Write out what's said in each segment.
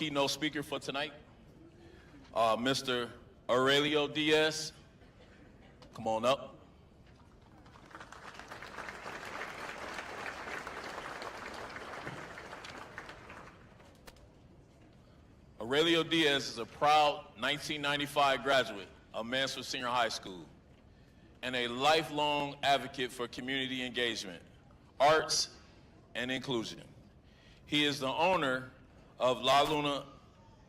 Keynote speaker for tonight, Mr. Aurelio Diaz. Come on up. Aurelio Diaz is a proud 1995 graduate of Mansfield Senior High School and a lifelong advocate for community engagement, arts, and inclusion. He is the owner of La Luna,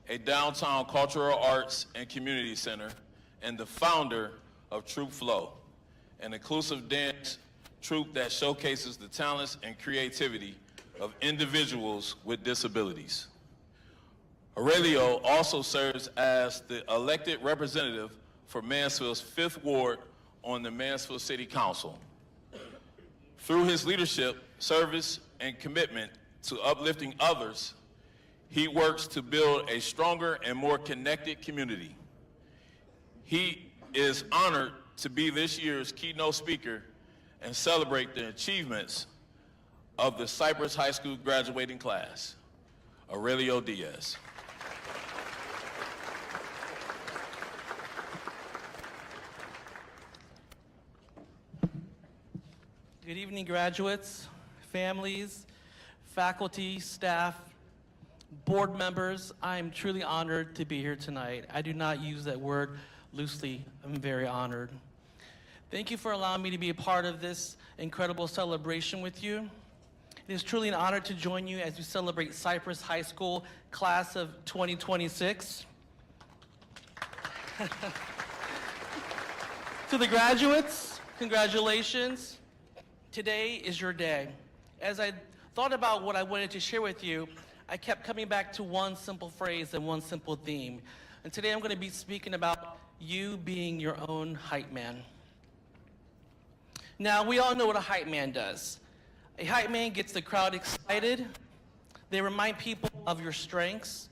a downtown cultural arts and community center, and the founder of Troop Flow, an inclusive dance troupe that showcases the talents and creativity of individuals with disabilities. Aurelio also serves as the elected representative for Mansfield's 5th Ward on the Mansfield City Council. Through his leadership, service, and commitment to uplifting others, he works to build a stronger and more connected community. He is honored to be this year's keynote speaker and celebrate the achievements of the Cypress High School graduating class. Aurelio Diaz. Good evening, graduates, families, faculty, staff, board members. I am truly honored to be here tonight. I do not use that word loosely. I'm very honored. Thank you for allowing me to be a part of this incredible celebration with you. It is truly an honor to join you as we celebrate Cypress High School class of 2026. To the graduates, congratulations. Today is your day. As I thought about what I wanted to share with you, I kept coming back to one simple phrase and one simple theme. And today I'm going to be speaking about you being your own hype man. Now, we all know what a hype man does. A hype man gets the crowd excited. They remind people of your strengths.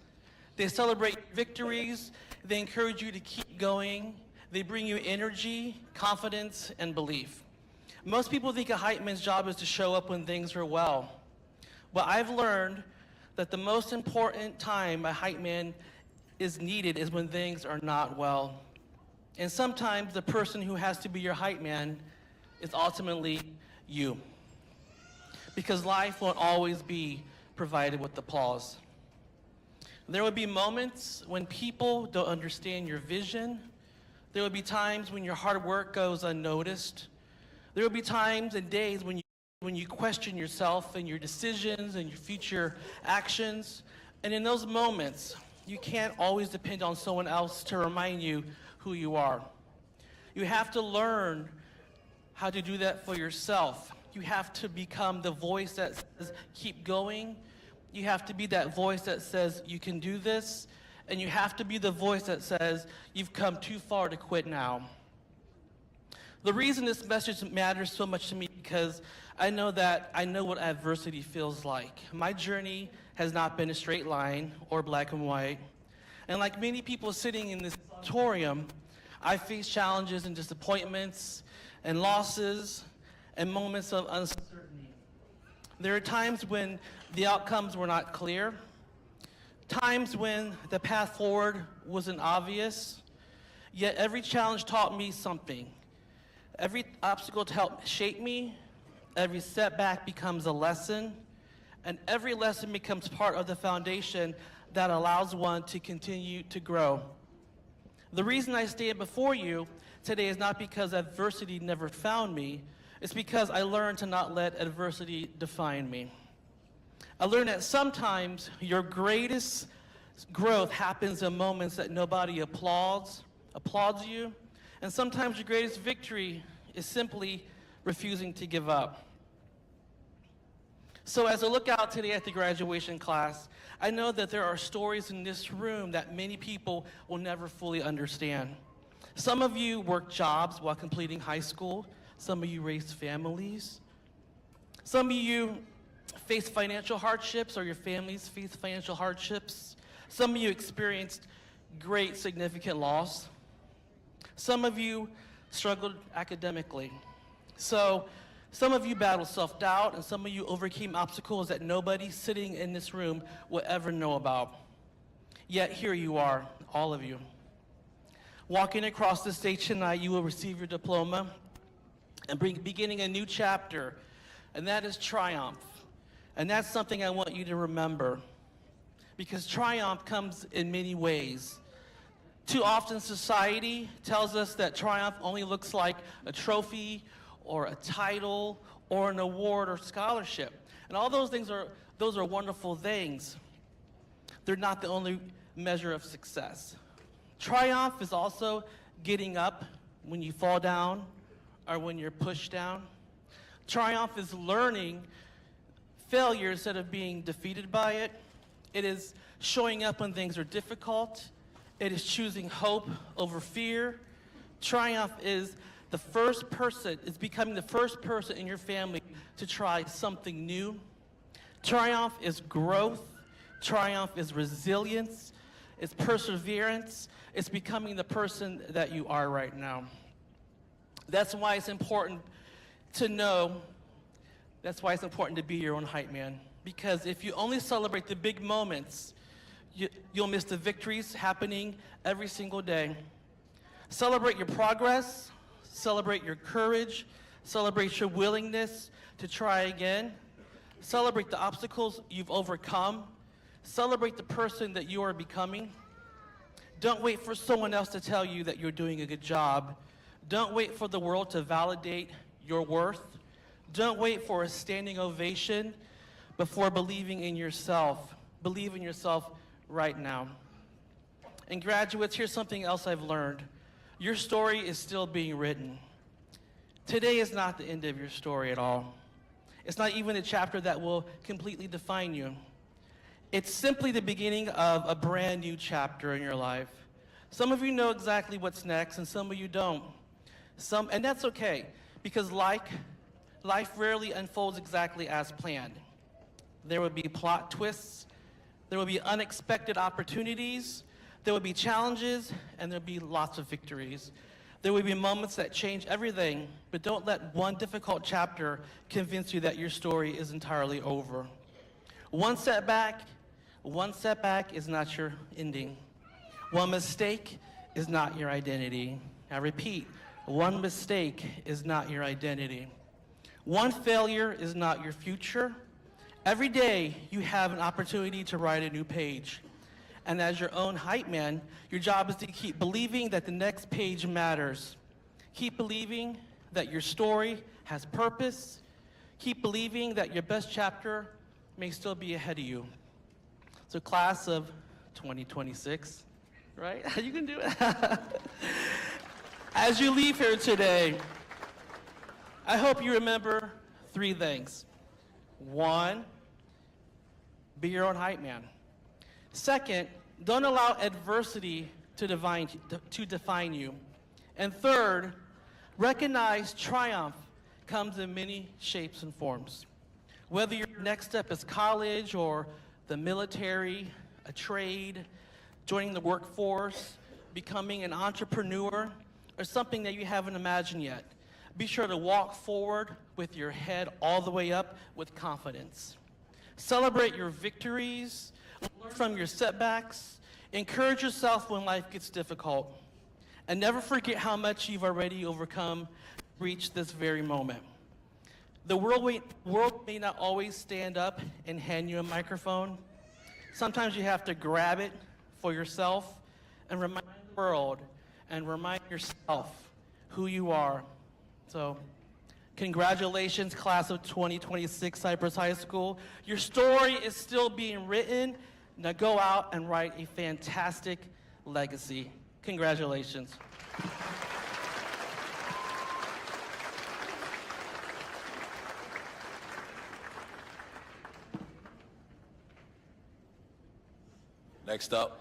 They celebrate victories. They encourage you to keep going. They bring you energy, confidence, and belief. Most people think a hype man's job is to show up when things are well. But I've learned that the most important time a hype man is needed is when things are not well. And sometimes the person who has to be your hype man is ultimately you. Because life won't always be provided with applause. There will be moments when people don't understand your vision. There will be times when your hard work goes unnoticed. There will be times and days when you question yourself and your decisions and your future actions. And in those moments, you can't always depend on someone else to remind you who you are. You have to learn how to do that for yourself. You have to become the voice that says, keep going. You have to be that voice that says, you can do this. And you have to be the voice that says, you've come too far to quit now. The reason this message matters so much to me because I know what adversity feels like. My journey has not been a straight line or black and white. And like many people sitting in this auditorium, I face challenges and disappointments and losses and moments of uncertainty. There are times when the outcomes were not clear, times when the path forward wasn't obvious, yet every challenge taught me something. Every obstacle helped shape me, every setback becomes a lesson, and every lesson becomes part of the foundation that allows one to continue to grow. The reason I stand before you today is not because adversity never found me, it's because I learned to not let adversity define me. I learned that sometimes your greatest growth happens in moments that nobody applauds you, and sometimes your greatest victory is simply refusing to give up. So as I look out today at the graduation class, I know that there are stories in this room that many people will never fully understand. Some of you work jobs while completing high school. Some of you raised families. Some of you face financial hardships or your families face financial hardships. Some of you experienced great significant loss. Some of you struggled academically. So some of you battled self-doubt, and some of you overcame obstacles that nobody sitting in this room will ever know about. Yet here you are, all of you. Walking across the stage tonight, you will receive your diploma and beginning a new chapter, and that is triumph. And that's something I want you to remember, because triumph comes in many ways. Too often society tells us that triumph only looks like a trophy or a title or an award or scholarship. And all those things those are wonderful things. They're not the only measure of success. Triumph is also getting up when you fall down or when you're pushed down. Triumph is learning failure instead of being defeated by it. It is showing up when things are difficult. It is choosing hope over fear. Triumph is becoming the first person in your family to try something new. Triumph is growth. Triumph is resilience. It's perseverance. It's becoming the person that you are right now. That's why it's important to know, that's why it's important to be your own hype man. Because if you only celebrate the big moments, you'll miss the victories happening every single day. Celebrate your progress, celebrate your courage, celebrate your willingness to try again, celebrate the obstacles you've overcome, celebrate the person that you are becoming. Don't wait for someone else to tell you that you're doing a good job. Don't wait for the world to validate your worth. Don't wait for a standing ovation before believing in yourself. Believe in yourself right now. And graduates, here's something else I've learned. Your story is still being written. Today is not the end of your story at all. It's not even a chapter that will completely define you. It's simply the beginning of a brand new chapter in your life. Some of you know exactly what's next, and some of you don't. And that's okay, because life rarely unfolds exactly as planned. There will be plot twists, there will be unexpected opportunities, there will be challenges, and there will be lots of victories. There will be moments that change everything, but don't let one difficult chapter convince you that your story is entirely over. One setback is not your ending. One mistake is not your identity. I repeat, one mistake is not your identity. One failure is not your future. Every day you have an opportunity to write a new page. And as your own hype man, your job is to keep believing that the next page matters. Keep believing that your story has purpose. Keep believing that your best chapter may still be ahead of you. So class of 2026, right? You can do it. As you leave here today, I hope you remember 3 things. 1, be your own hype man. Second, don't allow adversity to define you. And third, recognize triumph comes in many shapes and forms. Whether your next step is college or the military, a trade, joining the workforce, becoming an entrepreneur, or something that you haven't imagined yet, be sure to walk forward with your head all the way up with confidence. Celebrate your victories, learn from your setbacks, encourage yourself when life gets difficult, and never forget how much you've already overcome to reach this very moment. The world may not always stand up and hand you a microphone. Sometimes you have to grab it for yourself and remind the world and remind yourself who you are. So, congratulations, class of 2026 Cypress High School. Your story is still being written. Now go out and write a fantastic legacy. Congratulations. Next up,